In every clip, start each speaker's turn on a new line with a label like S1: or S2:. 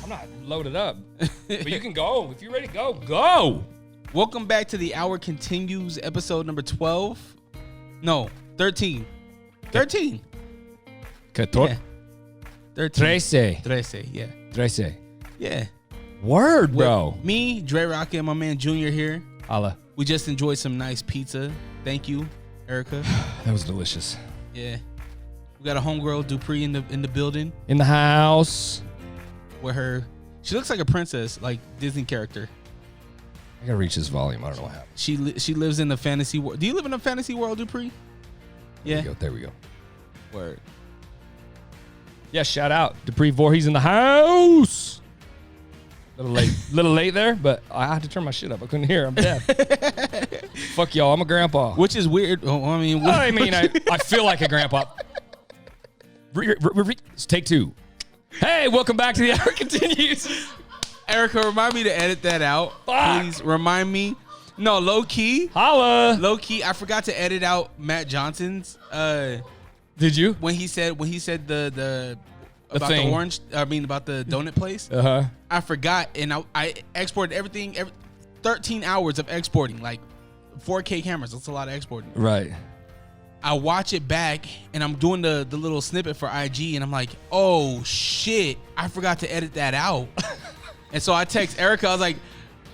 S1: I'm not loaded up. But you can go. If you're ready to go, go.
S2: Welcome back to The Hour Continues, episode number 12. No, 13. 13.
S1: 14.
S2: Yeah. 13.
S1: 13.
S2: Yeah.
S1: 13.
S2: Yeah.
S1: Word, bro.
S2: With me, Drerawka, and my man Junior here.
S1: Holla.
S2: We just enjoyed some nice pizza. Thank you, Erica.
S1: That was delicious.
S2: Yeah. We got a homegirl, Dupree, in the building.
S1: In the house.
S2: She looks like a princess, like Disney character.
S1: I gotta reach this volume. I don't know what happened.
S2: She lives in the fantasy world. Do you live in a fantasy world, Dupree? Yeah.
S1: There we go.
S2: Word.
S1: Yeah, shout out. Dupree Voorhees in the house. Little late there, but I had to turn my shit up. I couldn't hear. I'm deaf. Fuck y'all. I'm a grandpa.
S2: Which is weird.
S1: I feel like a grandpa. Let's take two. Hey, welcome back to The Hour Continues.
S2: Erica, remind me to edit that out.
S1: Fuck.
S2: Please remind me. No, low key.
S1: Holla.
S2: Low key. I forgot to edit out Matt Johnson's.
S1: Did you?
S2: When he said the about
S1: thing.
S2: the orange. About the donut place. I forgot, and I exported everything. 13 hours of exporting, like 4K cameras. That's a lot of exporting.
S1: Right.
S2: I watch it back, and I'm doing the little snippet for IG, and I'm like, oh shit, I forgot to edit that out. And so I text Erica. I was like,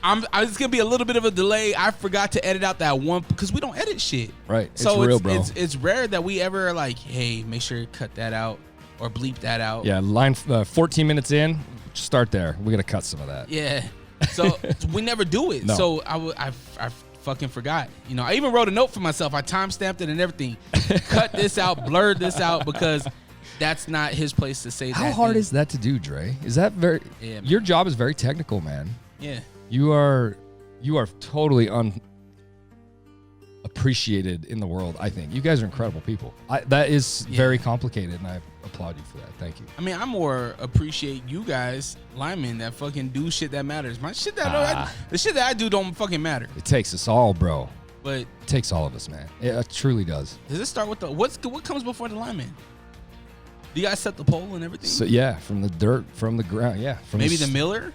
S2: it's gonna be a little bit of a delay. I forgot to edit out that one because we don't edit shit.
S1: Right.
S2: So
S1: it's real, bro.
S2: It's rare that we ever like, hey, make sure you cut that out or bleep that out.
S1: Yeah. Line 14 minutes in. Start there. We're gonna cut some of that.
S2: Yeah. So we never do it.
S1: No.
S2: So I fucking forgot. You know, I even wrote a note for myself. I timestamped it and everything. Cut this out, blurred this out because that's not his place to say that.
S1: How hard is that to do, Dre? Is that very?
S2: Yeah, man.
S1: Your job is very technical, man.
S2: Yeah.
S1: You are totally unappreciated in the world. I think you guys are incredible people. That is very complicated, and I applaud you for that. Thank you.
S2: I mean, I more appreciate you guys, linemen, that fucking do shit that matters. My shit that the shit that I do don't fucking matter.
S1: It takes us all, bro.
S2: But
S1: it takes all of us, man. It truly does.
S2: Does it start with what comes before the lineman? Do you guys set the pole and everything?
S1: So yeah, from the dirt, from the ground, yeah. From
S2: maybe the miller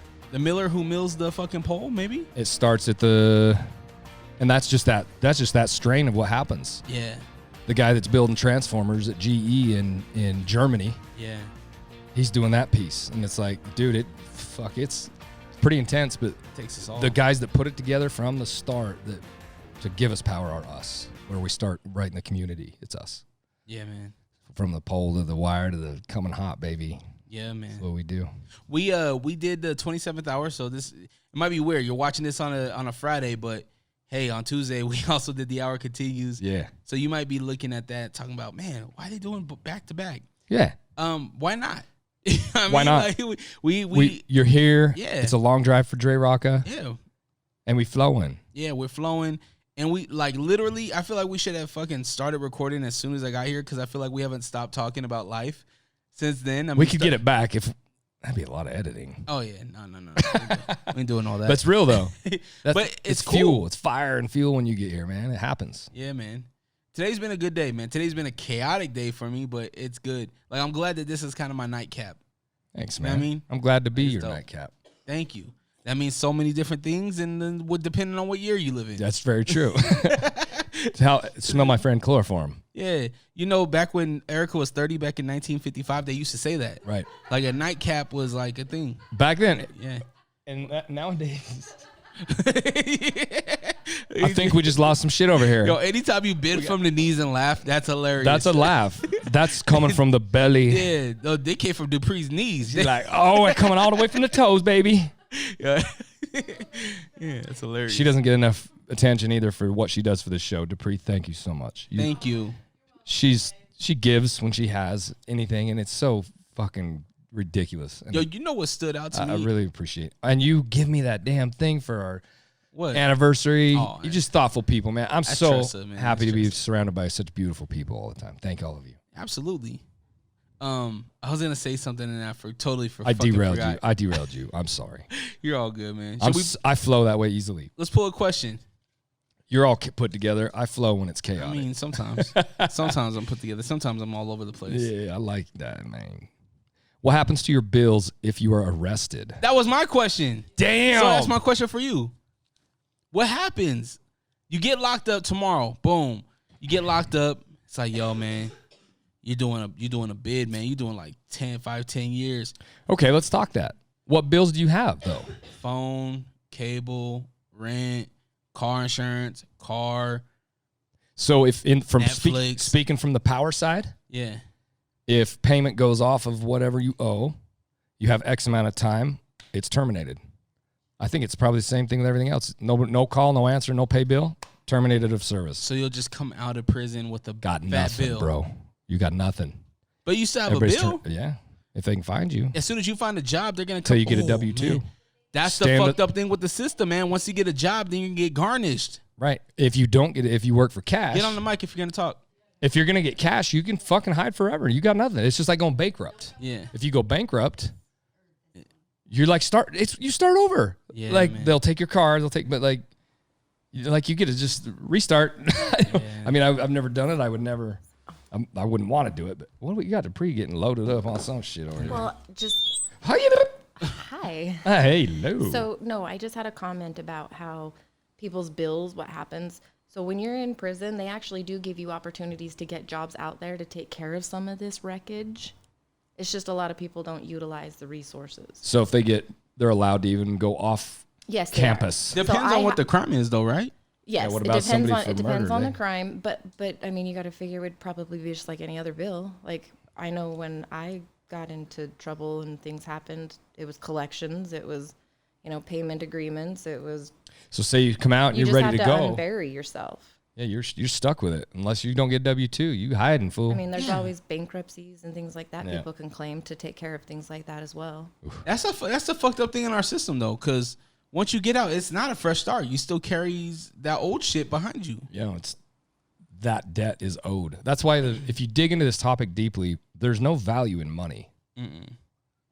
S2: who mills the fucking pole. Maybe
S1: it starts at and that's just that strain of what happens.
S2: Yeah.
S1: The guy that's building transformers at GE in Germany.
S2: Yeah.
S1: He's doing that piece, and it's like, dude, it's pretty intense. But
S2: it takes us all.
S1: The guys that put it together from the start to give us power are us. Where we start right in the community, it's us.
S2: Yeah, man.
S1: From the pole to the wire to the coming hot, baby.
S2: Yeah, man.
S1: That's what we do.
S2: We did the 27th hour, so it might be weird. You're watching this on a Friday, but hey, on Tuesday we also did The Hour Continues.
S1: Yeah.
S2: So you might be looking at that, talking about, man, why are they doing back to back?
S1: Yeah.
S2: Why not?
S1: Why not?
S2: Like, we
S1: you're here.
S2: Yeah.
S1: It's a long drive for Drerawka.
S2: Yeah.
S1: And we flowing.
S2: Yeah, we're flowing. And we, like, literally, I feel like we should have fucking started recording as soon as I got here because I feel like we haven't stopped talking about life since then.
S1: We could get it back if that'd be a lot of editing.
S2: Oh, yeah. No. We ain't doing all that.
S1: That's real, though.
S2: But it's cool.
S1: Fuel. It's fire and fuel when you get here, man. It happens.
S2: Yeah, man. Today's been a good day, man. Today's been a chaotic day for me, but it's good. Like, I'm glad that this is kind of my nightcap.
S1: Thanks,
S2: You
S1: man.
S2: know what I mean?
S1: I'm glad to be your
S2: dope.
S1: nightcap.
S2: Thank you. That means so many different things, and then depending on what year you live in.
S1: That's very true. Smell my friend chloroform.
S2: Yeah. You know, back when Erica was 30, back in 1955, they used to say that.
S1: Right.
S2: Like a nightcap was like a thing.
S1: Back then.
S2: Yeah.
S1: And nowadays. I think we just lost some shit over here.
S2: Yo, anytime you bend from the knees and laugh, that's hilarious.
S1: That's a laugh. That's coming from the belly.
S2: Yeah. No, they came from Dupree's knees.
S1: She's like, oh, it's coming all the way from the toes, baby.
S2: Yeah. Yeah, that's hilarious.
S1: She doesn't get enough attention either for what she does for this show. Dupree, thank you so much.
S2: Thank you.
S1: She gives when she has anything, and it's so fucking ridiculous. And
S2: yo, you know what stood out to me?
S1: I really appreciate it. And you give me that damn thing for our anniversary.
S2: Oh,
S1: you're just thoughtful people, man. I'm so happy to be
S2: surrounded
S1: surrounded by such beautiful people all the time. Thank all of you.
S2: Absolutely. I was gonna say something and I totally
S1: I derailed you. I'm sorry.
S2: You're all good, man.
S1: I flow that way easily.
S2: Let's pull a question.
S1: You're all put together. I flow when it's chaotic.
S2: I mean, sometimes I'm put together. Sometimes I'm all over the place.
S1: Yeah, I like that, man. What happens to your bills if you are arrested?
S2: That was my question.
S1: Damn.
S2: So that's my question for you. What happens? You get locked up tomorrow. Boom. You get locked up. It's like, yo, man, you're doing a bid, man. You're doing like 10 years.
S1: Okay, let's talk that. What bills do you have though?
S2: Phone, cable, rent, car insurance, car.
S1: So if
S2: Netflix.
S1: speaking from the power side,
S2: Yeah.
S1: if payment goes off of whatever you owe, you have X amount of time, it's terminated. I think it's probably the same thing with everything else. No call, no answer, no pay bill, terminated of service.
S2: So you'll just come out of prison with a
S1: Got
S2: fat
S1: nothing,
S2: bill.
S1: bro. You got nothing.
S2: But you still have a bill.
S1: Yeah, if they can find you.
S2: As soon as you find a job, they're going to
S1: Until you get a W-2.
S2: Man. That's the fucked up thing with the system, man. Once you get a job, then you can get garnished.
S1: Right. If you don't get it, if you work for cash.
S2: Get on the mic if you're going to talk.
S1: If you're going to get cash, you can fucking hide forever. You got nothing. It's just like going bankrupt.
S2: Yeah.
S1: If you go bankrupt, you're like you start over.
S2: Yeah,
S1: like
S2: man.
S1: they'll take your car, but you get to just restart.
S2: Yeah.
S1: I mean, I've never done it. I would never. I wouldn't want to do it. But what you got to getting loaded up on some shit over here.
S3: Well, just
S1: How you doing?
S3: hi.
S1: Hello.
S3: So no, I just had a comment about how people's bills, what happens. So when you're in prison, they actually do give you opportunities to get jobs out there to take care of some of this wreckage. It's just a lot of people don't utilize the resources.
S1: So if they're allowed to even go off
S3: Yes, they are.
S1: campus.
S2: Depends on what the crime is, though, right?
S3: Yes,
S1: Yeah, what
S3: it
S1: about
S3: depends
S1: somebody
S3: on
S1: for
S3: it depends
S1: murder,
S3: on
S1: eh?
S3: the crime, but I mean, you got to figure it would probably be just like any other bill. Like I know when I got into trouble and things happened, it was collections, it was, payment agreements, it was.
S1: So say you come out and
S3: You
S1: you're
S3: just
S1: ready
S3: have
S1: to
S3: to
S1: go.
S3: unbury yourself.
S1: Yeah, you're stuck with it unless you don't get W-2. You hiding, fool.
S3: I mean, there's always bankruptcies and things like that.
S1: Yeah.
S3: People can claim to take care of things like that as well.
S2: That's the fucked up thing in our system, though, because once you get out, it's not a fresh start. You still carries that old shit behind you.
S1: it's that debt is owed. That's why if you dig into this topic deeply, there's no value in money.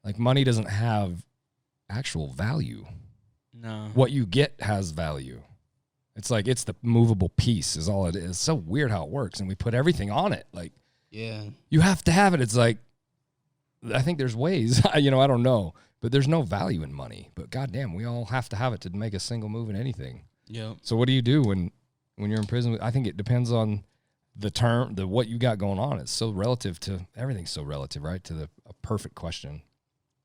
S1: Like money doesn't have actual value.
S2: No.
S1: What you get has value. It's like it's the movable piece is all it is. It's so weird how it works, and we put everything on it. Like,
S2: Yeah.
S1: you have to have it. It's like, I think there's ways. I don't know, but there's no value in money. But goddamn, we all have to have it to make a single move in anything.
S2: Yep.
S1: So what do you do when you're in prison? I think it depends on the what you got going on. It's so relative to everything's so relative, right? To a perfect question.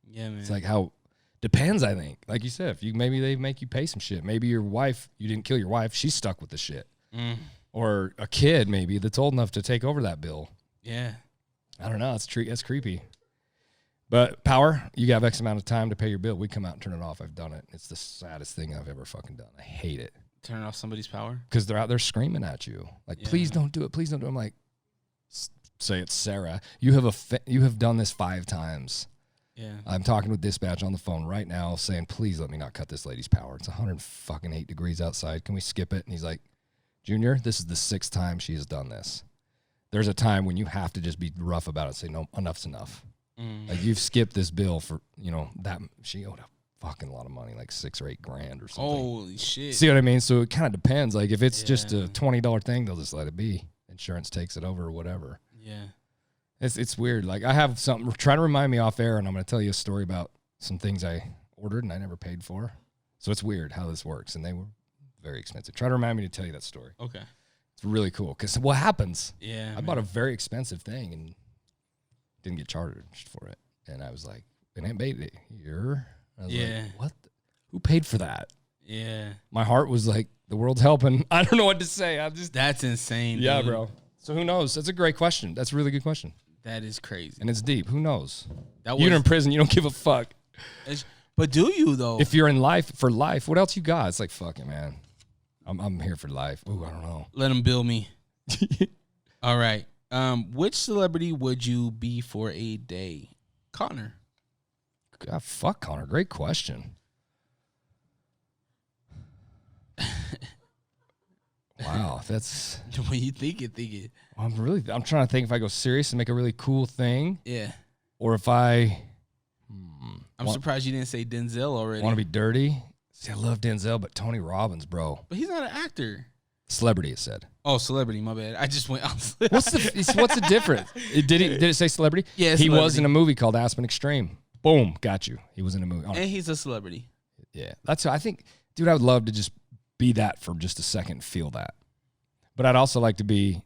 S2: Yeah, man.
S1: It's like how depends. I think, like you said, maybe they make you pay some shit. Maybe your wife, you didn't kill your wife, she's stuck with the shit, or a kid maybe that's old enough to take over that bill.
S2: Yeah.
S1: I don't know. That's creepy. But power, you have X amount of time to pay your bill. We come out and turn it off. I've done it. It's the saddest thing I've ever fucking done. I hate it.
S2: Turn off somebody's power.
S1: Because they're out there screaming at you. Like,
S2: Yeah.
S1: please don't do it. Please don't do it. I'm like, say it's Sarah. You have done this 5 times.
S2: Yeah.
S1: I'm talking with dispatch on the phone right now saying, please let me not cut this lady's power. It's 108 degrees outside. Can we skip it? And he's like, Junior, this is the 6th time she has done this. There's a time when you have to just be rough about it and say, no, enough's enough. Like, you've skipped this bill for, that she owed a fucking lot of money, like $6 or $8 grand or something.
S2: Holy shit.
S1: See what I mean? So it kind of depends. Like, if it's just a $20 thing, they'll just let it be. Insurance takes it over or whatever.
S2: Yeah.
S1: It's weird. Like, I have something, try to remind me off air, and I'm going to tell you a story about some things I ordered and I never paid for. So it's weird how this works, and they were very expensive. Try to remind me to tell you that story.
S2: Okay.
S1: It's really cool, because what happens,
S2: Yeah.
S1: I bought a very expensive thing and didn't get charged for it. And I was like, it ain't paid it here. I was like, what? Who paid for that?
S2: Yeah.
S1: My heart was like, the world's helping. I don't know what to say.
S2: That's insane.
S1: Yeah,
S2: dude.
S1: bro. So who knows? That's a great question. That's a really good question.
S2: That is crazy.
S1: And it's deep. Who knows?
S2: That
S1: You're in prison. You don't give a fuck.
S2: But do you, though?
S1: If you're in life for life, what else you got? It's like, fuck it, man. I'm here for life. Ooh, I don't know.
S2: Let them bill me. All right. Which celebrity would you be for a day? Connor.
S1: God, fuck Connor. Great question. Wow, that's.
S2: When you think it.
S1: I'm trying to think if I go serious and make a really cool thing,
S2: Yeah.
S1: or if I.
S2: I'm surprised you didn't say Denzel already.
S1: Want to be dirty? See, I love Denzel, but Tony Robbins, bro.
S2: But he's not an actor.
S1: Celebrity, it said.
S2: Oh, celebrity. My bad. I just went.
S1: What's the difference? Did it say celebrity?
S2: Yeah,
S1: he
S2: celebrity.
S1: was in a movie called Aspen Extreme. Boom, got you. He was in a movie. Oh,
S2: And he's a celebrity.
S1: yeah, I think, dude, I would love to just be that for just a second and feel that. But I'd also like to be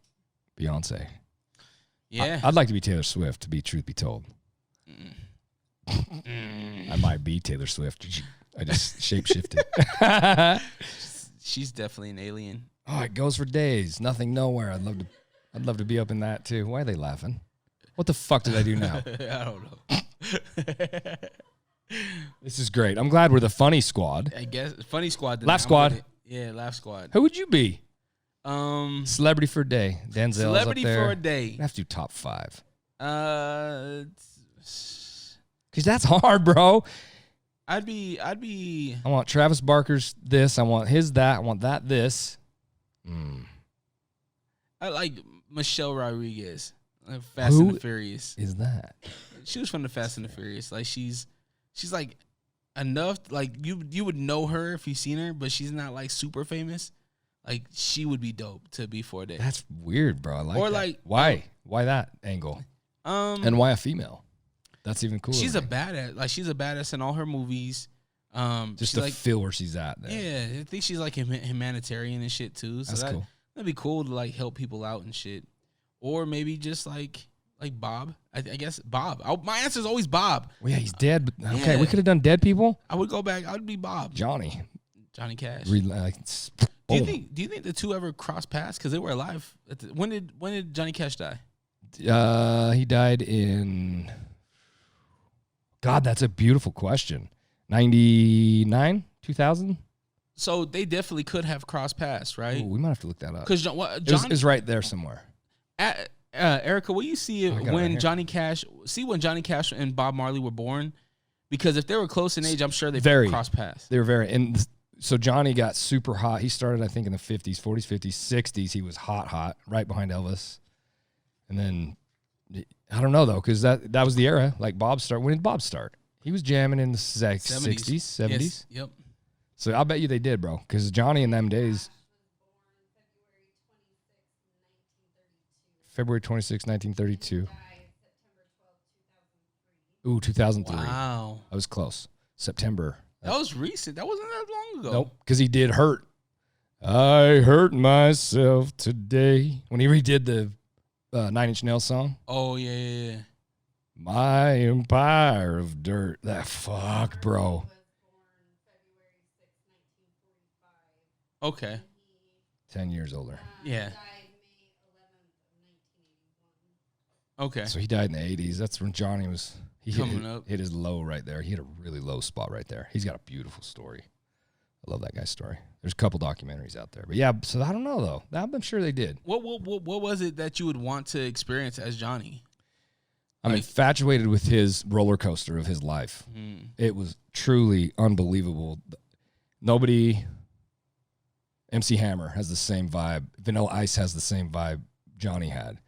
S1: Beyonce.
S2: Yeah.
S1: I'd like to be Taylor Swift, to be truth be told. I might be Taylor Swift. I just shape-shifted.
S2: She's definitely an alien.
S1: Oh, it goes for days. Nothing, nowhere. I'd love to be up in that too. Why are they laughing? What the fuck did I do now?
S2: I don't know.
S1: This is great. I'm glad we're the funny squad.
S2: I guess Funny Squad.
S1: Laugh Squad.
S2: Yeah, Laugh Squad.
S1: Who would you be?
S2: Celebrity
S1: Celebrity for a day. Denzel's
S2: Celebrity
S1: up there.
S2: for a day.
S1: I have to do top 5.
S2: Because
S1: Because that's hard, bro.
S2: I'd be.
S1: I want Travis Barker's this. I want his that. I want that this.
S2: I like Michelle Rodriguez. Fast
S1: Who
S2: and the Furious.
S1: is that?
S2: She was from the Fast and the Furious. Like she's like enough. Like you would know her if you've seen her, but she's not like super famous. Like she would be dope to be for a day.
S1: That's weird, bro. I like
S2: Or
S1: that.
S2: like-
S1: why that angle? And why a female? That's even cooler.
S2: She's a
S1: to me.
S2: badass. Like she's a badass in all her movies.
S1: Just
S2: she's
S1: to
S2: like,
S1: feel where she's at. There.
S2: yeah, I think she's like humanitarian and shit too. So
S1: That's cool.
S2: That'd be cool to like help people out and shit. Or maybe just like Bob. I guess Bob. My answer is always Bob.
S1: Well, yeah, he's dead. But okay,
S2: Yeah.
S1: we could have done dead people.
S2: I would go back. I would be Bob.
S1: Johnny.
S2: Johnny Cash.
S1: Do
S2: Do you think the two ever crossed paths? Because they were alive. When did Johnny Cash die?
S1: He died in. God, that's a beautiful question. 99, 2000.
S2: So they definitely could have crossed paths, right?
S1: Ooh, we might have to look that up.
S2: Because
S1: It's right there somewhere.
S2: Erica, will you see
S1: I got it right
S2: when
S1: here.
S2: Johnny Cash and Bob Marley were born? Because if they were close in age, I'm sure they
S1: Very.
S2: crossed paths.
S1: They were very. And so Johnny got super hot. He started, I think, in the 50s, 40s, 50s, 60s. He was hot, right behind Elvis. And then, I don't know, though, because that was the era. Like Bob started. When did Bob start? He was jamming in the 60s, 70s.
S2: Yes. Yep.
S1: So I'll bet you they did, bro. Because Johnny in them days. February 26, 1932. Ooh, 2003.
S2: Wow.
S1: I was close. September.
S2: That was recent. That wasn't that long ago.
S1: Nope, because he did hurt. I hurt myself today. When he redid the 9 Inch Nails song.
S2: Oh, yeah.
S1: My empire of dirt. That fuck, bro.
S2: Okay.
S1: 10 years older.
S2: Yeah. Okay.
S1: So he died in the 80s. That's when Johnny was
S2: Coming up.
S1: hit his low right there. He hit a really low spot right there. He's got a beautiful story. I love that guy's story. There's a couple documentaries out there. But yeah, so I don't know though. I'm sure they did.
S2: What was it that you would want to experience as Johnny?
S1: I'm infatuated with his roller coaster of his life. It was truly unbelievable. Nobody, MC Hammer has the same vibe. Vanilla Ice has the same vibe Johnny had.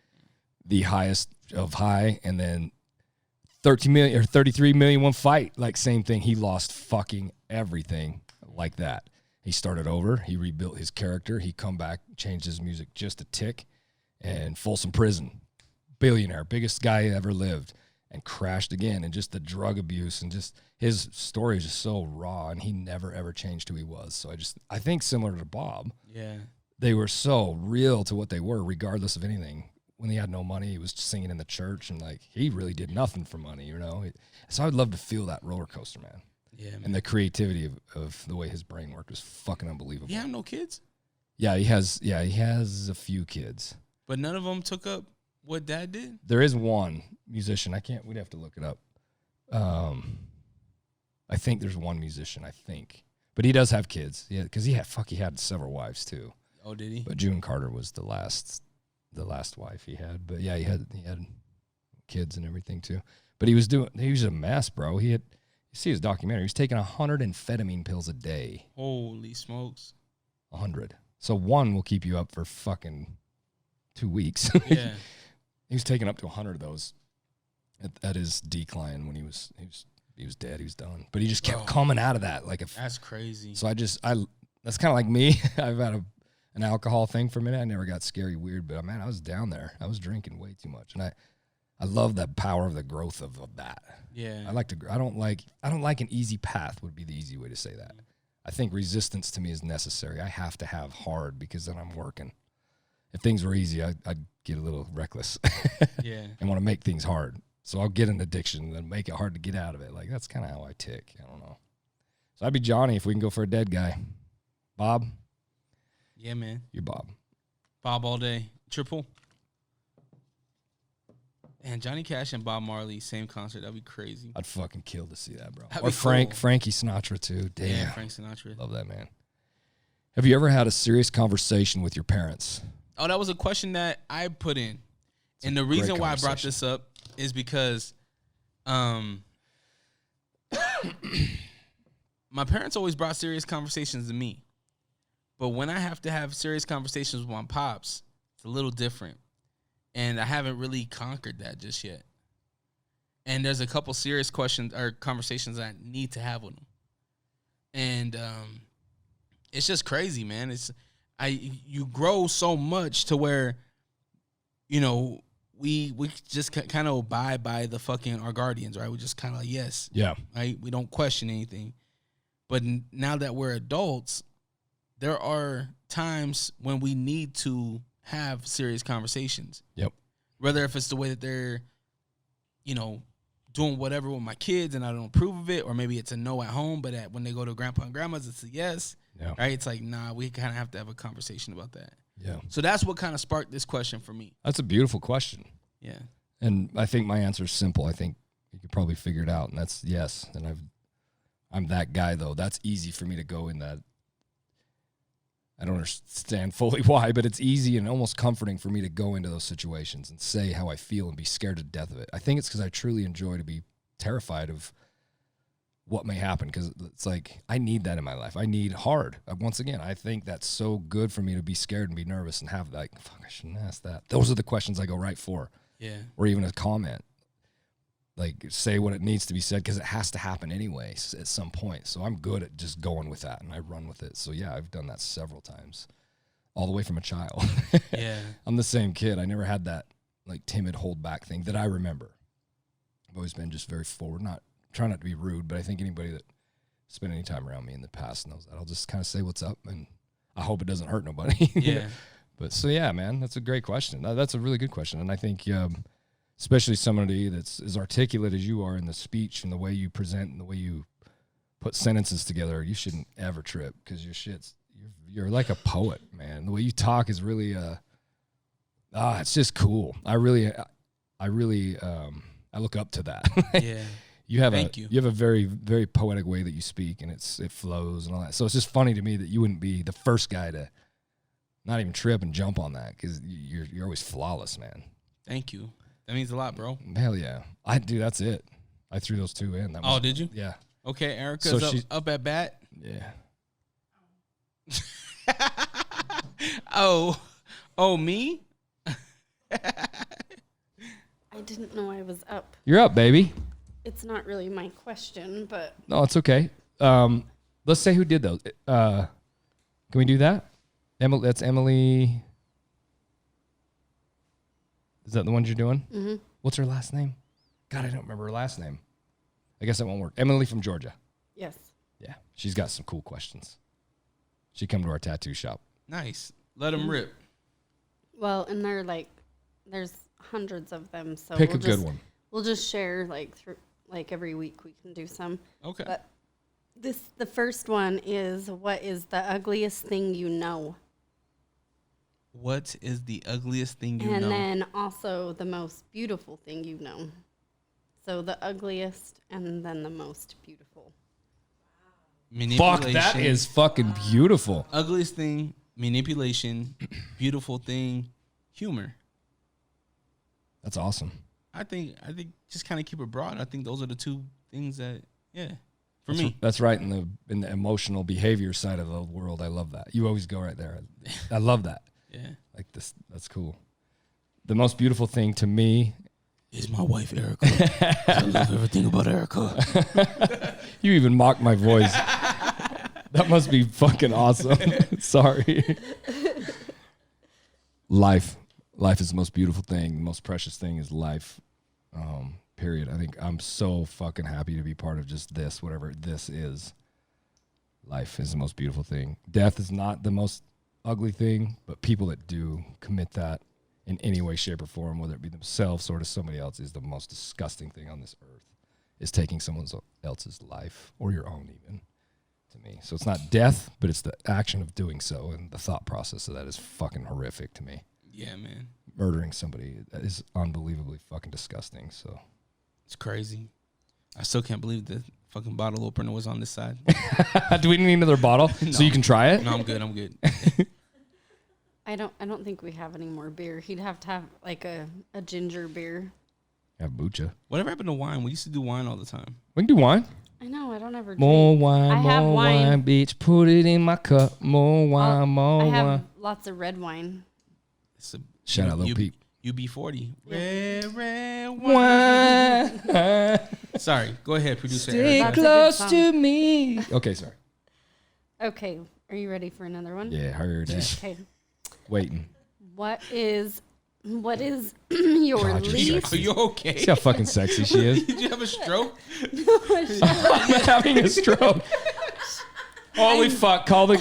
S1: The highest of high, and then 13 million or 33 million one fight. Like same thing. He lost fucking everything like that. He started over. He rebuilt his character. He come back, changed his music just a tick, and Folsom Prison. Billionaire, biggest guy ever lived, and crashed again. And just the drug abuse and just his story is just so raw, and he never ever changed who he was. So I think similar to Bob,
S2: Yeah.
S1: they were so real to what they were, regardless of anything. When he had no money, he was just singing in the church, and like he really did nothing for money, you know. So I'd love to feel that roller coaster, man.
S2: Yeah. Man.
S1: And the creativity of the way his brain worked was fucking unbelievable.
S2: You have no kids?
S1: Yeah, he has a few kids.
S2: But none of them took up what Dad did?
S1: There is one musician. We'd have to look it up. I think there's one musician, but he does have kids. Yeah, because he had several wives too.
S2: Oh, did he?
S1: But June Carter was the last wife he had. But yeah, he had kids and everything too. But he was a mess, bro. You see his documentary. He was taking 100 amphetamine pills a day.
S2: Holy smokes.
S1: 100. So one will keep you up for fucking 2 weeks.
S2: Yeah.
S1: He was taking up to 100 of those at his decline when he was dead. He was done. But he just kept coming out of that like
S2: That's crazy.
S1: So that's kind of like me. I've had an alcohol thing for a minute. I never got scary weird, but man, I was down there. I was drinking way too much, and I love that power of the growth of that.
S2: Yeah.
S1: I don't like an easy path would be the easy way to say that. I think resistance to me is necessary. I have to have hard because then I'm working. If things were easy, I'd get a little reckless.
S2: Yeah.
S1: And want to make things hard. So I'll get an addiction and then make it hard to get out of it. Like, that's kind of how I tick. I don't know. So I'd be Johnny if we can go for a dead guy. Bob?
S2: Yeah, man.
S1: You're Bob.
S2: Bob all day. Triple. And Johnny Cash and Bob Marley, same concert. That'd be crazy.
S1: I'd fucking kill to see that, bro.
S2: That'd
S1: Or
S2: be
S1: Frankie Sinatra, too. Damn.
S2: Yeah, Frank Sinatra.
S1: Love that, man. Have you ever had a serious conversation with your parents?
S2: Oh, that was a question that I put in. And the reason why I brought this up is because my parents always brought serious conversations to me. But when I have to have serious conversations with my pops, it's a little different. And I haven't really conquered that just yet. And there's a couple serious questions or conversations I need to have with them. And it's just crazy, man. You grow so much to where, you know, we just kind of abide by the fucking our guardians, right? We just kind of like, yes.
S1: Yeah.
S2: Right? We don't question anything. But now that we're adults, there are times when we need to have serious conversations.
S1: Yep.
S2: Whether if it's the way that they're, you know, doing whatever with my kids and I don't approve of it, or maybe it's a no at home, but when they go to grandpa and grandma's, it's a yes.
S1: Yeah.
S2: Right? It's like, nah, we kind of have to have a conversation about that.
S1: Yeah.
S2: So that's what kind of sparked this question for me.
S1: That's a beautiful question.
S2: Yeah.
S1: And I think my answer is simple. I think you could probably figure it out, and that's yes. And I'm that guy, though. That's easy for me to go in that. I don't understand fully why, but it's easy and almost comforting for me to go into those situations and say how I feel and be scared to death of it. I think it's because I truly enjoy to be terrified of what may happen, because it's like I need that in my life. I need hard. Once again, I think that's so good for me to be scared and be nervous and have like, fuck, I shouldn't ask that. Those are the questions I go right for.
S2: Yeah.
S1: Or even a comment. Like, say what it needs to be said, because it has to happen anyway at some point. So I'm good at just going with that, and I run with it. So, yeah, I've done that several times, all the way from a child.
S2: Yeah.
S1: I'm the same kid. I never had that, like, timid hold back thing that I remember. I've always been just very forward. Try not to be rude, but I think anybody that spent any time around me in the past knows that. I'll just kind of say what's up, and I hope it doesn't hurt nobody.
S2: Yeah.
S1: But, so, yeah, man, that's a great question. That's a really good question, and I think especially somebody that's as articulate as you are in the speech and the way you present and the way you put sentences together, you shouldn't ever trip, because you're like a poet, man. The way you talk is really, it's just cool. I look up to that.
S2: Yeah.
S1: You have a very, very poetic way that you speak, and it flows and all that. So it's just funny to me that you wouldn't be the first guy to not even trip and jump on that, because you're always flawless, man.
S2: Thank you. That means a lot, bro.
S1: Hell yeah. That's it. I threw those two in.
S2: Oh, did you?
S1: Yeah.
S2: Okay, Erica's up at bat.
S1: Yeah.
S2: Oh, me?
S4: I didn't know I was up.
S1: You're up, baby.
S4: It's not really my question, but
S1: No, it's okay. Let's say who did those. Can we do that? That's Emily. Is that the ones you're doing?
S4: Mm-hmm.
S1: What's her last name? God, I don't remember her last name. I guess that won't work. Emily from Georgia.
S4: yes.
S1: Yeah, she's got some cool questions. She come to our tattoo shop.
S2: Nice. Let them rip.
S4: Well, and there's hundreds of them, so
S1: Pick a good one.
S4: We'll just share every week we can do some.
S2: Okay.
S4: But the first one is, what is the ugliest thing you know?
S2: What is the ugliest thing you know?
S4: And then also the most beautiful thing you know. So the ugliest and then the most beautiful.
S1: Fuck, that is fucking beautiful.
S2: Ugliest thing, manipulation. Beautiful thing, humor.
S1: That's awesome.
S2: I think just kind of keep it broad. I think those are the two things that, for me.
S1: That's right in the emotional behavior side of the world. I love that. You always go right there. I love that.
S2: Yeah.
S1: Like this. That's cool. The most beautiful thing to me
S2: is my wife, Erica. I love everything about Erica.
S1: You even mocked my voice. That must be fucking awesome. Sorry. life is the most beautiful thing. The most precious thing is life. Period. I think I'm so fucking happy to be part of just this, whatever this is. Life is the most beautiful thing. Death is not the most ugly thing, but people that do commit that in any way, shape, or form, whether it be themselves or to somebody else, is the most disgusting thing on this earth, is taking someone else's life, or your own even, to me. So it's not death, but it's the action of doing so, and the thought process of that is fucking horrific to me.
S2: Yeah, man.
S1: Murdering somebody is unbelievably fucking disgusting, so.
S2: It's crazy. I still can't believe the fucking bottle opener was on this side.
S1: Do we need another bottle
S2: No.
S1: so you can try it?
S2: No, I'm good.
S4: I don't think we have any more beer. He'd have to have like a ginger beer.
S1: Have bucha.
S2: Whatever happened to wine? We used to do wine all the time.
S1: We can do wine.
S4: I know, I don't ever drink.
S1: More wine,
S4: I have
S1: more wine, bitch. Put it in my cup. More wine, more
S4: I have
S1: wine.
S4: lots of red wine.
S2: It's a,
S1: Shout out, Lil Peep.
S2: UB40.
S4: Yeah.
S2: Red
S1: Wine.
S2: Sorry, go ahead, producer
S1: Stay
S2: Erica.
S4: That's a good
S1: close
S4: song.
S1: to me. Okay, sorry.
S4: Okay, are you ready for another one?
S1: Yeah, heard that.
S4: Okay.
S1: Waiting.
S4: What is your
S1: God, you're
S4: least?
S1: sexy.
S2: Are you okay?
S1: See how fucking sexy she is?
S2: Did you have a stroke?
S1: I'm having a stroke. Holy fuck! Call the.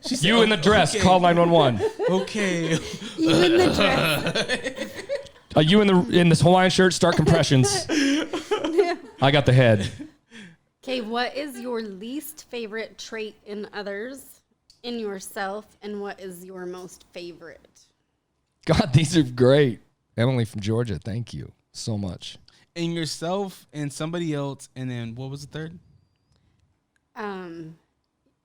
S2: said,
S1: You in the dress.
S2: okay.
S1: Call 911.
S2: Okay.
S4: You in the dress.
S1: You in this Hawaiian shirt? Start compressions. I got the head.
S4: Okay, what is your least favorite trait in others, in yourself, and what is your most favorite?
S1: God, these are great. Emily from Georgia, thank you so much.
S2: And yourself and somebody else, and then what was the third?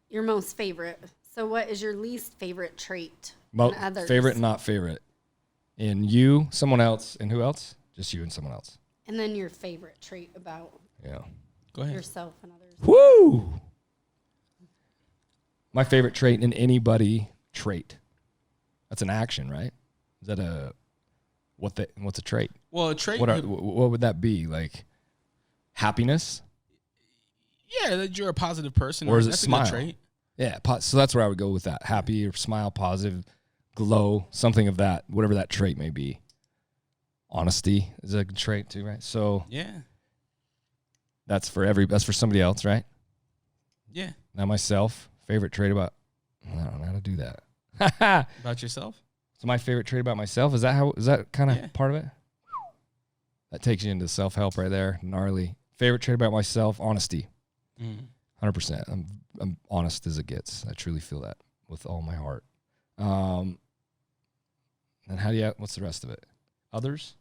S4: Your most favorite. So what is your least favorite trait in others?
S1: Favorite, not favorite. In you, someone else, and who else? Just you and someone else.
S4: And then your favorite trait about
S1: Yeah.
S2: Go ahead.
S4: yourself and others.
S1: Woo! My favorite trait in anybody, trait. That's an action, right? Is that what's a trait?
S2: Well, a trait.
S1: What would that be? Like happiness?
S2: Yeah, that you're a positive person.
S1: Or is it
S2: that's
S1: smile?
S2: A good trait.
S1: Yeah, so that's where I would go with that. Happy or smile, positive, glow, something of that, whatever that trait may be. Honesty is a good trait too, right? So
S2: Yeah.
S1: that's for somebody else, right?
S2: Yeah.
S1: Now myself, favorite trait about, I don't know how to do that.
S2: About yourself?
S1: So my favorite trait about myself, is that kind of
S2: Yeah.
S1: part of it? That takes you into self-help right there. Gnarly. Favorite trait about myself, honesty. 100%. I'm honest as it gets. I truly feel that with all my heart. And what's the rest of it? Others?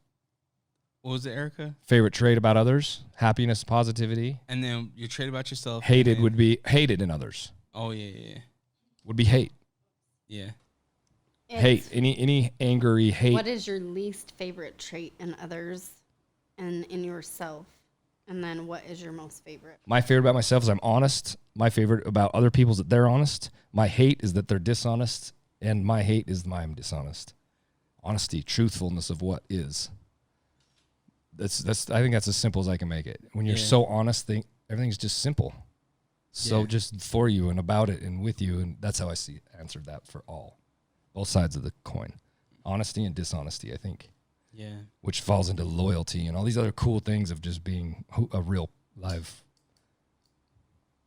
S2: What was it, Erica?
S1: Favorite trait about others? Happiness, positivity.
S2: And then your trait about yourself.
S1: Hated
S2: and
S1: would be hated in others.
S2: Oh, yeah.
S1: Would be hate.
S2: Yeah.
S1: Hate. Any angry hate.
S4: What is your least favorite trait in others and in yourself? And then what is your most favorite?
S1: My favorite about myself is I'm honest. My favorite about other people is that they're honest. My hate is that they're dishonest. And my hate is I'm dishonest. Honesty, truthfulness of what is. That's. I think that's as simple as I can make it. When you're so honest, everything's just simple. So just for you and about it and with you, and that's how I answered that for both sides of the coin. Honesty and dishonesty, I think.
S2: Yeah.
S1: Which falls into loyalty and all these other cool things of just being a real live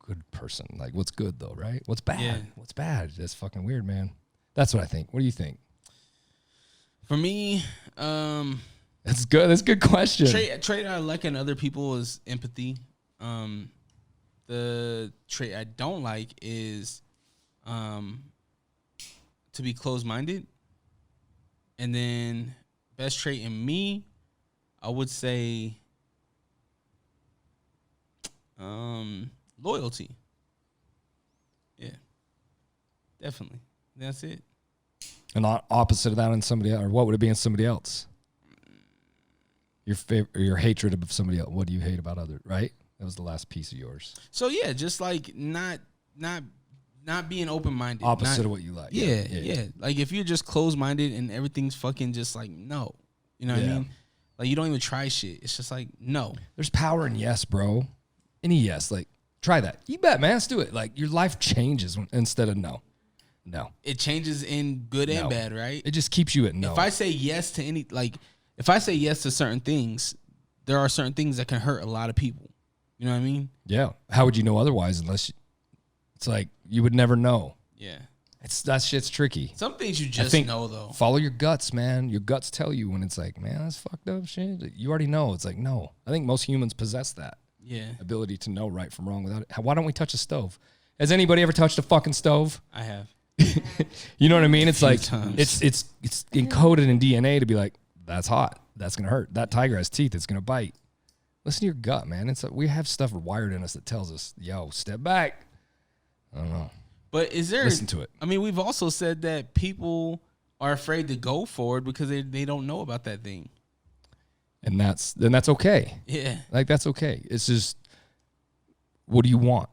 S1: good person. Like what's good though, right? What's bad?
S2: Yeah.
S1: What's bad? That's fucking weird, man. That's what I think. What do you think?
S2: For me,
S1: That's good. That's a good question.
S2: trait I like in other people is empathy. The trait I don't like is to be closed-minded. And then best trait in me, I would say loyalty. Yeah, definitely. That's it.
S1: And the opposite of that in somebody else, or what would it be in somebody else? Your hatred of somebody else. What do you hate about others? Right? That was the last piece of yours.
S2: So yeah, just like not being open-minded.
S1: Opposite of what you like.
S2: Yeah. Like if you're just closed-minded and everything's fucking just like no, you know what I mean? Like you don't even try shit. It's just like no.
S1: There's power in yes, bro. Any yes, like try that. You bet, man. Let's do it. Like your life changes instead of no. No.
S2: It changes in good and
S1: No.
S2: bad, right?
S1: It just keeps you at no.
S2: If I say yes to if I say yes to certain things, there are certain things that can hurt a lot of people. You know what I mean?
S1: Yeah. How would you know otherwise it's like you would never know.
S2: Yeah.
S1: That shit's tricky.
S2: Some things you
S1: I
S2: just
S1: think
S2: know, though.
S1: Follow your guts, man. Your guts tell you when it's like, man, that's fucked up shit. You already know. It's like, no. I think most humans possess that
S2: Yeah.
S1: ability to know right from wrong without it. Why don't we touch a stove? Has anybody ever touched a fucking stove?
S2: I have.
S1: You know what I mean? It's like
S2: times.
S1: it's encoded in DNA to be like, that's hot. That's gonna hurt. That tiger has teeth. It's gonna bite. Listen to your gut, man. It's we have stuff wired in us that tells us, yo, step back. I don't know.
S2: But is there...
S1: Listen to it.
S2: I mean, we've also said that people are afraid to go forward because they don't know about that thing.
S1: And that's okay.
S2: Yeah.
S1: Like, that's okay. It's just, what do you want?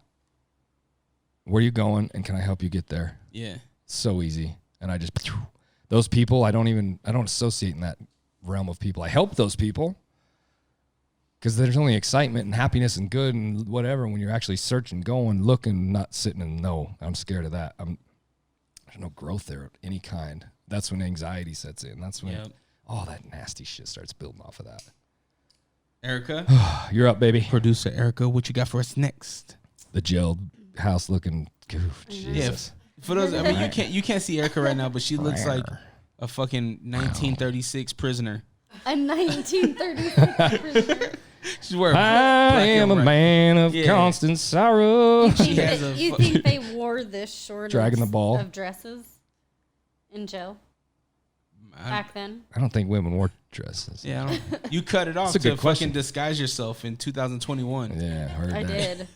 S1: Where are you going? And can I help you get there?
S2: Yeah.
S1: So easy. And I just, those people, I don't associate in that realm of people. I help those people because there's only excitement and happiness and good and whatever when you're actually searching, going, looking, not sitting and no, I'm scared of that. There's no growth there of any kind. That's when anxiety sets in. That's when all that nasty shit starts building off of that.
S2: Erica?
S1: You're up, baby.
S2: Producer Erica, what you got for us next?
S1: The jailed house looking, Jesus.
S2: For those, I mean, you can't see Erica right now, but she looks like a fucking 1936 prisoner.
S4: A 1936 prisoner.
S2: She's wearing
S1: I am a man of constant sorrow.
S4: You think they wore this short
S1: Dragging the ball
S4: of dresses in jail back then?
S1: I don't think women wore dresses.
S2: Yeah, you cut it off
S1: That's a
S2: to
S1: good question.
S2: fucking disguise yourself in 2021.
S1: Yeah, I heard
S4: I
S1: that.
S4: did.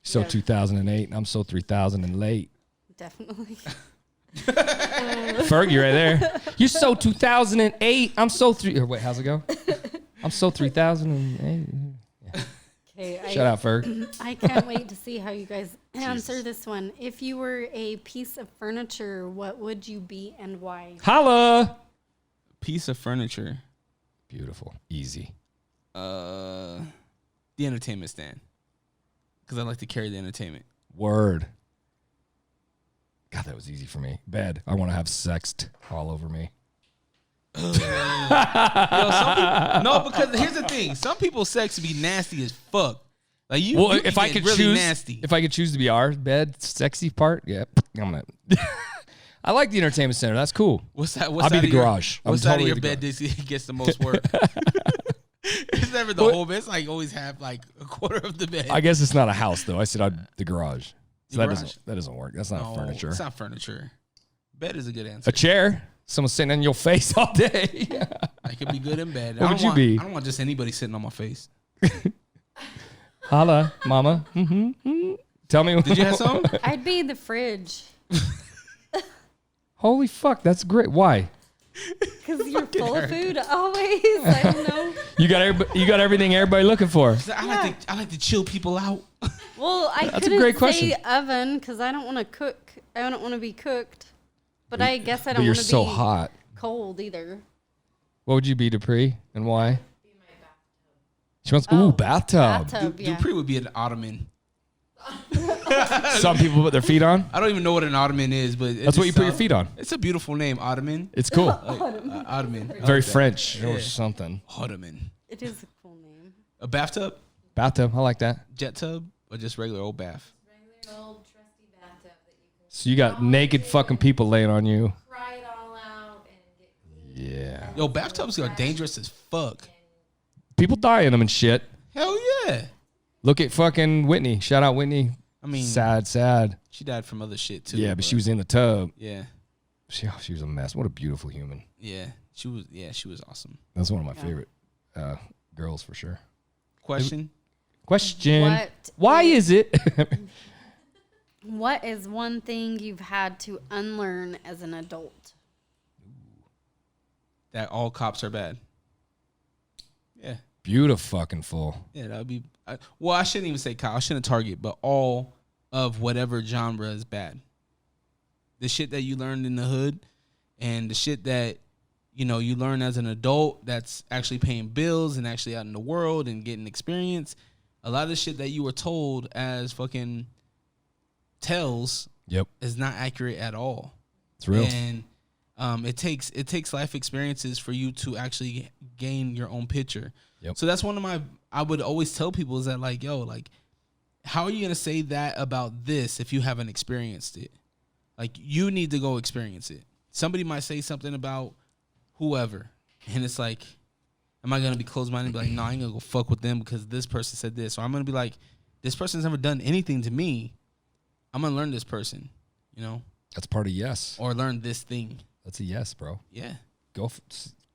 S1: So
S4: Yeah.
S1: 2008, and I'm so 3000 and late.
S4: Definitely.
S1: Fergie right there. You're so 2008. I'm so wait, how's it go? I'm so 3008.
S4: Okay.
S1: Shout out, Ferg.
S4: I can't wait to see how you guys answer this one. If you were a piece of furniture, what would you be and why?
S1: Holla.
S2: Piece of furniture.
S1: Beautiful. Easy.
S2: The entertainment stand. Because I like to carry the entertainment.
S1: Word. God, that was easy for me. Bed. I want to have sexed all over me.
S2: Yo, no, because here's the thing. Some people's sex be nasty as fuck. Like you,
S1: Well,
S2: you
S1: if
S2: can
S1: I
S2: get
S1: could
S2: really
S1: choose,
S2: nasty.
S1: if I could choose to be our bed sexy part, yeah, I'm gonna. I like the entertainment center. That's cool.
S2: What's that?
S1: I'll be the garage.
S2: What side
S1: totally
S2: of your
S1: the
S2: bed gets the most work? It's never the whole bed. It's like always have like a quarter of the bed.
S1: I guess it's not a house though. I said the garage. So
S2: The
S1: that
S2: garage.
S1: doesn't work. That's not furniture.
S2: It's not furniture. Bed is a good answer.
S1: A chair. Someone sitting in your face all day.
S2: I could be good in bed.
S1: What would you be?
S2: I don't want just anybody sitting on my face.
S1: Holla, mama. Mm-hmm. Tell me.
S2: Did you have some?
S4: I'd be the fridge.
S1: Holy fuck, that's great. Why?
S4: Because you're full of food always. I don't know.
S1: You got everything everybody looking for.
S2: I like to chill people out.
S4: Well, I
S1: That's a
S4: couldn't
S1: great
S4: say
S1: question.
S4: oven because I don't want to cook. I don't want to be cooked. But I guess I
S1: But
S4: don't
S1: you're
S4: want to
S1: so
S4: be
S1: hot.
S4: cold either.
S1: What would you be, Dupree, and why? She wants
S4: Oh,
S1: bathtub.
S4: Bathtub, yeah.
S2: Dupree would be an ottoman.
S1: Some people put their feet on.
S2: I don't even know what an ottoman is, but
S1: That's what you put your feet on.
S2: It's a beautiful name, ottoman.
S1: It's cool.
S2: Ottoman. I
S1: Very
S2: like that.
S1: French or
S2: Yeah.
S1: something.
S2: Ottoman.
S4: It is a cool name.
S2: A bathtub,
S1: Bathtub. I like that.
S2: jet tub, or just regular old bath.
S3: Regular old trusty bathtub that you can
S1: So you got naked fucking people laying on you.
S3: cry it all out and get
S1: Yeah.
S2: Yo, bathtubs are dangerous as fuck.
S1: People die in them and shit.
S2: Hell yeah.
S1: Look at fucking Whitney. Shout out Whitney.
S2: I mean,
S1: Sad.
S2: she died from other shit too.
S1: Yeah, but she was in the tub.
S2: Yeah,
S1: She was a mess. What a beautiful human.
S2: yeah, she was. Yeah, she was awesome.
S1: That's one of my favorite girls for sure.
S2: Question.
S1: Question. Why is it?
S4: What is one thing you've had to unlearn as an adult?
S2: That all cops are bad. Yeah.
S1: Beautiful fucking full.
S2: Yeah, that would be. Well, I shouldn't even say cop. I shouldn't target, but all of whatever genre is bad. The shit that you learned in the hood, and the shit that you learn as an adult that's actually paying bills and actually out in the world and getting experience. A lot of the shit that you were told as fucking tells
S1: Yep.
S2: is not accurate at all.
S1: It's real.
S2: And it takes life experiences for you to actually gain your own picture.
S1: Yep.
S2: So that's one of I would always tell people is that like, yo, like, how are you gonna say that about this if you haven't experienced it? Like, you need to go experience it. Somebody might say something about whoever, and it's like, am I gonna be closed-minded and be like, no, I ain't gonna go fuck with them because this person said this, or I'm gonna be like, this person's never done anything to me. I'm gonna learn this person, you know.
S1: That's part of yes.
S2: Or learn this thing.
S1: That's a yes, bro.
S2: Yeah.
S1: Go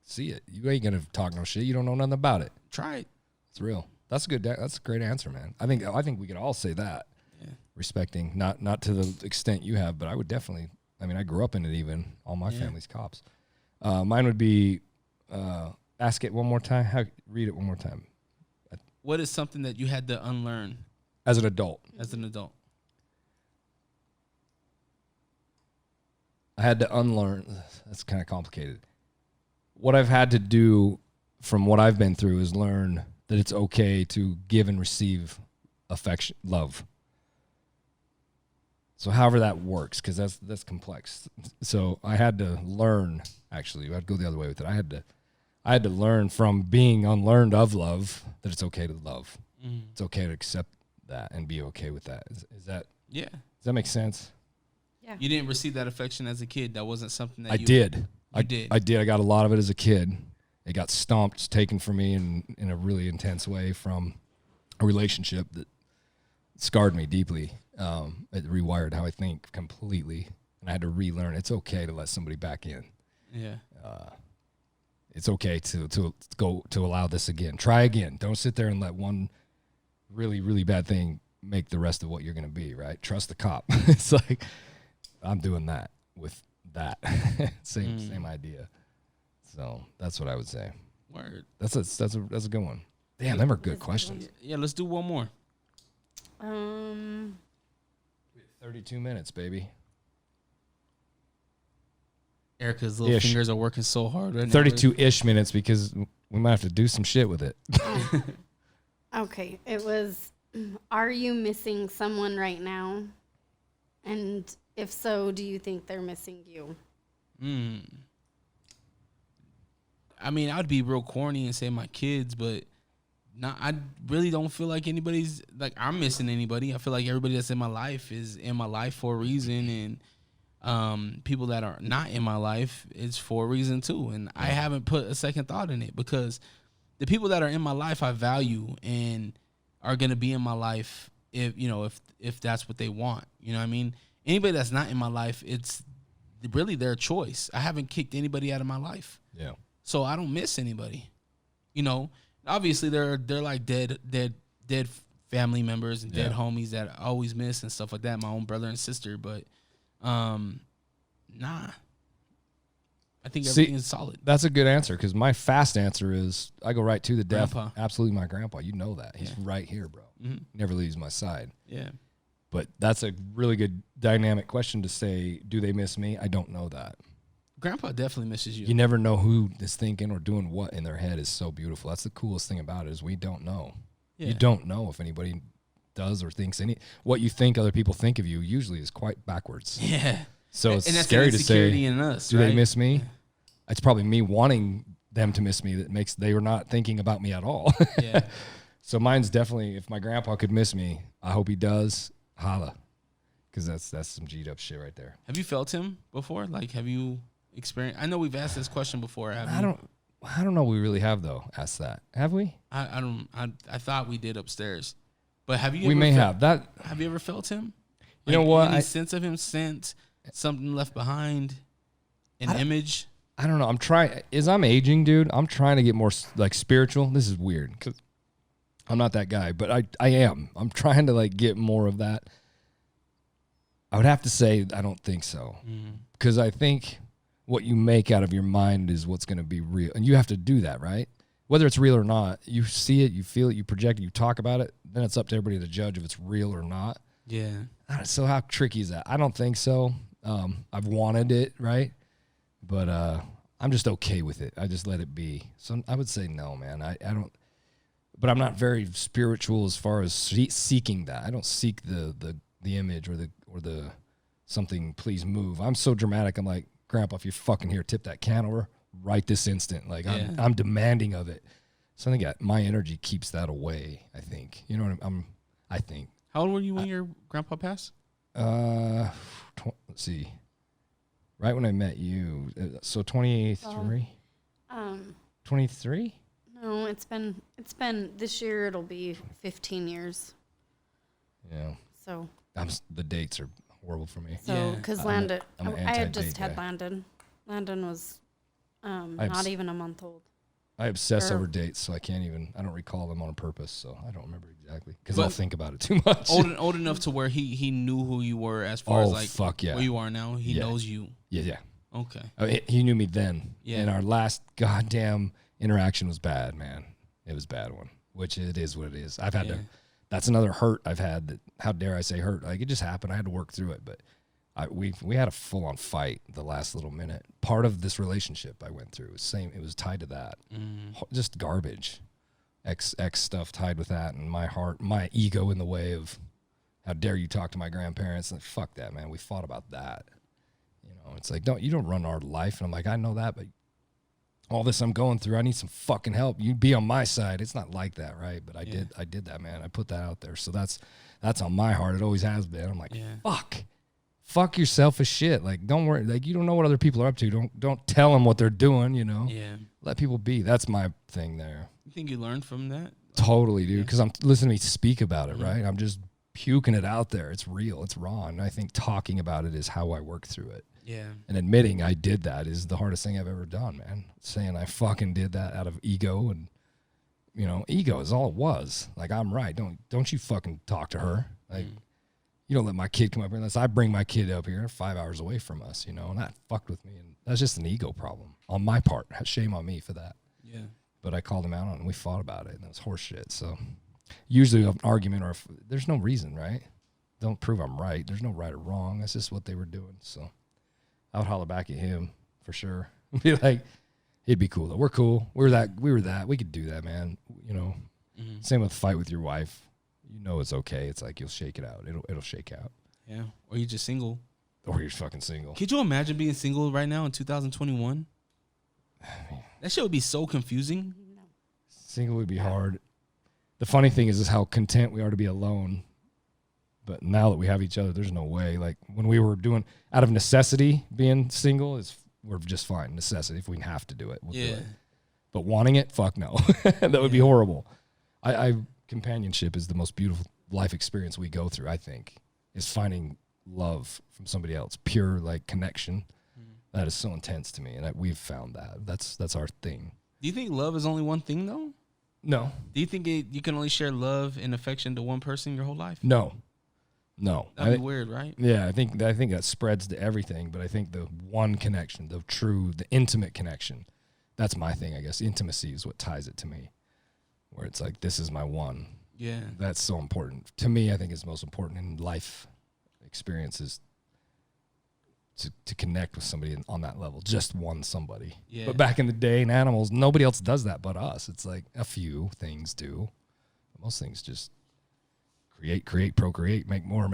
S1: see it. You ain't gonna talk no shit. You don't know nothing about it.
S2: Try it.
S1: It's real. That's a good. That's a great answer, man. I think we could all say that.
S2: Yeah.
S1: Respecting, not to the extent you have, but I would definitely. I mean, I grew up in it. Even all my family's cops. Mine would be. Ask it one more time. Read it one more time.
S2: What is something that you had to unlearn
S1: As an adult, I had to unlearn. That's kind of complicated. What I've had to do from what I've been through is learn that it's okay to give and receive affection, love. So however that works, because that's complex. So I had to learn, actually, I'd go the other way with it. I had to learn from being unlearned of love that it's okay to love. Mm. It's okay to accept that and be okay with that. Is that,
S2: yeah.
S1: Does that make sense?
S3: Yeah.
S2: You didn't receive that affection as a kid. That wasn't something that
S1: I did.
S2: I did.
S1: I did. I got a lot of it as a kid. It got stomped, taken from me in a really intense way from a relationship that scarred me deeply. It rewired how I think completely, and I had to relearn. It's okay to let somebody back in.
S2: Yeah.
S1: It's okay to go to allow this again. Try again. Don't sit there and let one really, really bad thing make the rest of what you're going to be, right? Trust the cop. It's like, I'm doing that with that. Same idea. So that's what I would say.
S2: Word.
S1: That's a good one. Damn, them are good questions.
S2: Yeah, let's do one more.
S1: 32 minutes, baby.
S2: Erica's little fingers are working so hard right now.
S1: 32-ish minutes because we might have to do some shit with it.
S4: Okay, it was, are you missing someone right now? And if so, do you think they're missing you?
S2: I mean, I'd be real corny and say my kids, but I really don't feel like anybody's, like, I'm missing anybody. I feel like everybody that's in my life is in my life for a reason, and people that are not in my life is for a reason too. And I haven't put a second thought in it because the people that are in my life I value and are going to be in my life if that's what they want. You know what I mean? Anybody that's not in my life, it's really their choice. I haven't kicked anybody out of my life.
S1: Yeah.
S2: So I don't miss anybody. You know, obviously they're like dead family members and dead homies that I always miss and stuff like that, my own brother and sister, but nah. I think everything is solid.
S1: That's a good answer because my fast answer is I go right to the death.
S2: Grandpa.
S1: Absolutely, my grandpa. You know that. He's right here, bro.
S2: Mm-hmm.
S1: Never leaves my side.
S2: Yeah.
S1: But that's a really good dynamic question to say, do they miss me? I don't know that.
S2: Grandpa definitely misses you.
S1: You never know who is thinking or doing what in their head is so beautiful. That's the coolest thing about it is we don't know. Yeah. You don't know if anybody does or thinks what you think other people think of you usually is quite backwards.
S2: Yeah.
S1: So it's
S2: and that's
S1: scary to say,
S2: in us,
S1: do
S2: right?
S1: they miss me? Yeah. It's probably me wanting them to miss me that makes they were not thinking about me at all.
S2: Yeah.
S1: So mine's definitely, if my grandpa could miss me, I hope he does, holla. Because that's some G'd up shit right there.
S2: Have you felt him before? Like, have you experienced? I know we've asked this question before.
S1: I don't know. We really have though. Asked that. Have we?
S2: I don't. I thought we did upstairs, but have you?
S1: We may have that.
S2: Have you ever felt him?
S1: Like, you know what?
S2: Any sense of him? Sense something left behind? An image?
S1: I don't know. I'm trying. As I'm aging, dude, I'm trying to get more like spiritual. This is weird because I'm not that guy, but I am. I'm trying to like get more of that. I would have to say I don't think so because I think what you make out of your mind is what's going to be real, and you have to do that, right? Whether it's real or not, you see it, you feel it, you project it, you talk about it. Then it's up to everybody to judge if it's real or not.
S2: Yeah.
S1: So how tricky is that? I don't think so. I've wanted it, right? But I'm just okay with it. I just let it be. So I would say no, man. I don't. But I'm not very spiritual as far as seeking that. I don't seek the image or the something, please move. I'm so dramatic. I'm like, Grandpa, if you're fucking here, tip that can over right this instant. Like I'm demanding of it. So I think my energy keeps that away, I think. You know what I think.
S2: How old were you when your grandpa passed?
S1: Let's see. Right when I met you. So 23? 23?
S4: No, it's been this year. It'll be 15 years.
S1: Yeah.
S4: So
S1: The dates are horrible for me.
S4: So because Landon,
S1: I'm an
S4: I had just
S1: anti-date
S4: had
S1: guy.
S4: Landon. Landon was not even a month old.
S1: I obsess
S4: Or-
S1: over dates, so I don't recall them on purpose, so I don't remember exactly. Because
S2: But-
S1: I'll think about it too much.
S2: Old enough to where he knew who you were as far as like
S1: fuck yeah.
S2: where you are now. He
S1: Yeah.
S2: knows you.
S1: Yeah.
S2: Okay.
S1: I mean, he knew me then.
S2: Yeah.
S1: And our last goddamn interaction was bad, man. It was a bad one, which it is what it is. I've had
S2: Yeah.
S1: that's another hurt I've had. That, how dare I say hurt? Like, it just happened. I had to work through it, but we had a full on fight the last little minute. Part of this relationship I went through it was tied to that. Just garbage, ex stuff tied with that, and my ego in the way of how dare you talk to my grandparents? Like, fuck that, man. We fought about that. You know, it's like you don't run our life, and I'm like, I know that, but all this I'm going through, I need some fucking help. You be on my side. It's not like that, right? But I did that, man. I put that out there, so that's on my heart. It always has been. I'm like, fuck your selfish shit. Like, don't worry. Like, you don't know what other people are up to. Don't tell them what they're doing. You know.
S2: Yeah.
S1: Let people be. That's my thing there.
S2: You think you learned from that?
S1: Totally, dude. Because I'm listening to me speak about it, right? I'm just puking it out there. It's real. It's raw. And I think talking about it is how I work through it.
S2: Yeah.
S1: And admitting I did that is the hardest thing I've ever done, man. Saying I fucking did that out of ego, and you know, ego is all it was. Like, I'm right. Don't you fucking talk to her. Like, you don't let my kid come up here unless I bring my kid up here 5 hours away from us, you know, and that fucked with me. And that's just an ego problem on my part. Shame on me for that.
S2: Yeah.
S1: But I called him out on it, and we fought about it, and it was horse shit. So usually an argument there's no reason, right? Don't prove I'm right. There's no right or wrong. That's just what they were doing. So I would holler back at him for sure. Be like, he'd be cool though. We're cool. We were that. We could do that, man. You know. Same with fight with your wife. You know it's okay. It's like you'll shake it out. It'll shake out.
S2: Yeah. Or you're just single.
S1: Or you're fucking single.
S2: Could you imagine being single right now in 2021? That shit would be so confusing.
S1: Single would be hard. The funny thing is how content we are to be alone. But now that we have each other, there's no way. Like, when we were doing out of necessity, being single we're just fine. Necessity. If we have to do it, we'll do it. But wanting it, fuck no. That would be horrible. Companionship is the most beautiful life experience we go through, I think, is finding love from somebody else. Pure, like, connection. That is so intense to me, and we've found that. That's our thing.
S2: Do you think love is only one thing, though?
S1: No.
S2: Do you think you can only share love and affection to one person your whole life?
S1: No.
S2: That'd be weird, right?
S1: Yeah, I think that spreads to everything, but I think the one connection, the intimate connection, that's my thing, I guess. Intimacy is what ties it to me, where it's like, this is my one.
S2: Yeah.
S1: That's so important. To me, I think it's most important in life experiences to connect with somebody on that level, just one somebody.
S2: Yeah.
S1: But back in the day, in animals, nobody else does that but us. It's like a few things do. Most things just create, procreate, make more.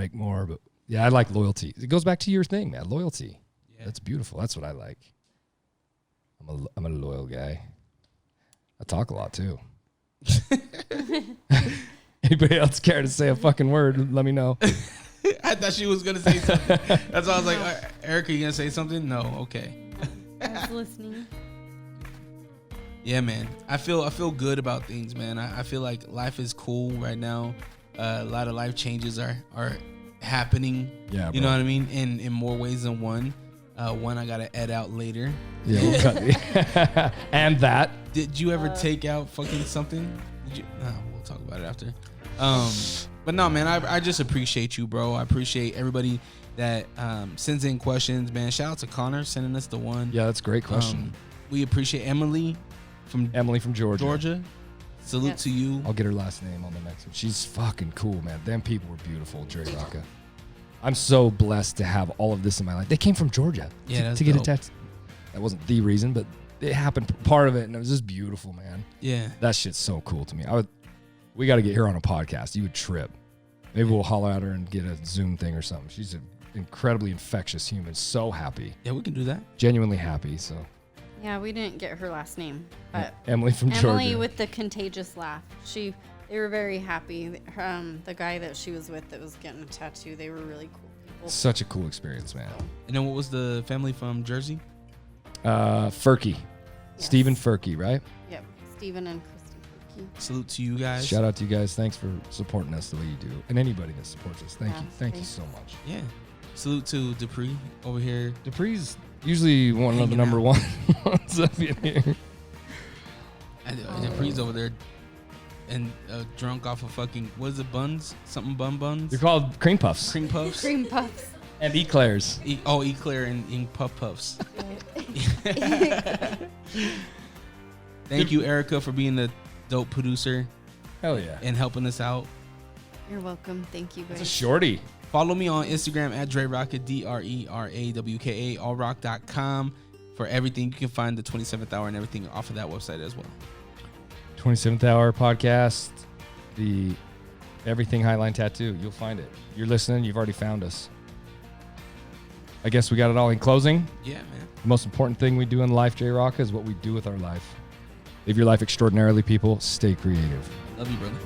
S1: But yeah, I like loyalty. It goes back to your thing, man. Loyalty. Yeah. That's beautiful. That's what I like. I'm a loyal guy. I talk a lot too. Anybody else care to say a fucking word? Let me know.
S2: I thought she was gonna say something. That's why I was like, Erica, you gonna say something? No, okay.
S4: I was listening.
S2: Yeah, man. I feel good about things, man. I feel like life is cool right now. A lot of life changes are happening.
S1: Yeah,
S2: you know what I mean? In more ways than one. One I gotta ed out later.
S1: Yeah, we'll cut and that.
S2: Did you ever take out fucking something? We'll talk about it after. But no, man, I just appreciate you, bro. I appreciate everybody that sends in questions, man. Shout out to Connor sending us the one.
S1: Yeah, that's a great question.
S2: We appreciate Emily from Georgia. Salute to you.
S1: I'll get her last name on the next one. She's fucking cool, man. Them people were beautiful, Drerawka. I'm so blessed to have all of this in my life. They came from Georgia to get attached. That wasn't the reason, but it happened, part of it, and it was just beautiful, man.
S2: Yeah.
S1: That shit's so cool to me. We got to get her on a podcast. You would trip. Maybe we'll holler at her and get a Zoom thing or something. She's a incredibly infectious human. So happy,
S2: Yeah, we can do that.
S1: genuinely happy. So
S4: Yeah, we didn't get her last name, but
S1: Emily from
S4: Emily
S1: Georgia.
S4: with the contagious laugh. They were very happy. The guy that she was with that was getting a tattoo, they were really cool people.
S1: Such a cool experience, man.
S2: And then what was the family from Jersey?
S1: Furky,
S4: Yes.
S1: Stephen Furky, right?
S4: Yep, Stephen and Kristen Furkey.
S2: Salute to you guys.
S1: Shout out to you guys. Thanks for supporting us the way you do, and anybody that supports us. Thank
S4: Yeah,
S1: you. Thank you
S4: thanks.
S1: so much.
S2: Yeah. Salute to Dupree over here.
S1: Dupree's usually one of the
S2: Hanging
S1: number
S2: out.
S1: one ones up in here.
S2: And Dupree's over there and drunk off of fucking, what is it, buns? Something buns?
S1: They're called cream puffs
S2: Cream puffs?
S4: Cream puffs.
S1: and eclairs.
S2: Eclair and puff puffs. Thank you, Erica, for being the dope producer
S1: Hell yeah.
S2: and helping us out.
S4: You're welcome. Thank you,
S1: It's a
S4: guys.
S1: shorty.
S2: Follow me on Instagram at Drerawka, DRERAWKA, allrock.com for everything. You can find the 27th hour and everything off of that website as well.
S1: 27th Hour podcast, the Everything Highline Tattoo. You'll find it. You're listening. You've already found us. I guess we got it all. In closing,
S2: Yeah, man.
S1: the most important thing we do in life, Drerawka, is what we do with our life. Live your life extraordinarily, people. Stay creative.
S2: Love you, brother.